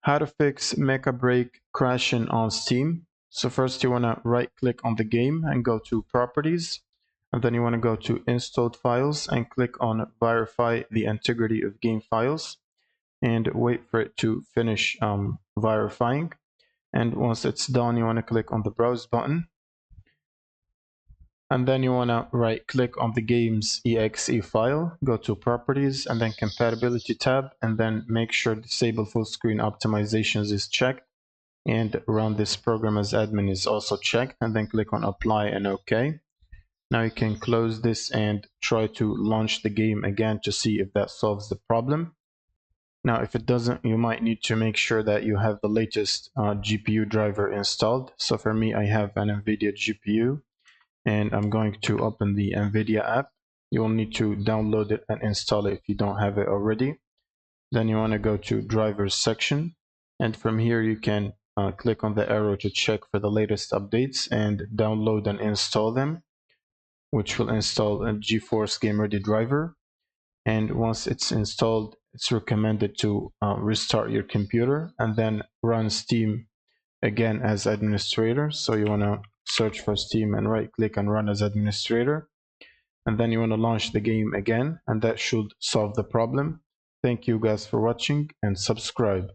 How to fix Mecha BREAK crashing on Steam. So first you want to right click on the game and go to properties, and then you want to go to installed files and click on verify the integrity of game files and wait for it to finish verifying. And once it's done, you want to click on the browse button, and then you want to right click on the game's exe file, go to properties and then compatibility tab, and then make sure disable full screen optimizations is checked and run this program as admin is also checked, and then click on apply and OK. Now you can close this and try to launch the game again to see if that solves the problem. Now if it doesn't, you might need to make sure that you have the latest GPU driver installed. So for me, I have an NVIDIA GPU, and I'm going to open the NVIDIA app. You'll need to download it and install it if you don't have it already. Then you want to go to drivers section, and from here you can click on the arrow to check for the latest updates and download and install them, which will install a GeForce Game Ready driver. And once it's installed, it's recommended to restart your computer and then run Steam again as administrator. So you want to search for Steam and right click and run as administrator, and then you want to launch the game again, and that should solve the problem. Thank you guys for watching and subscribe.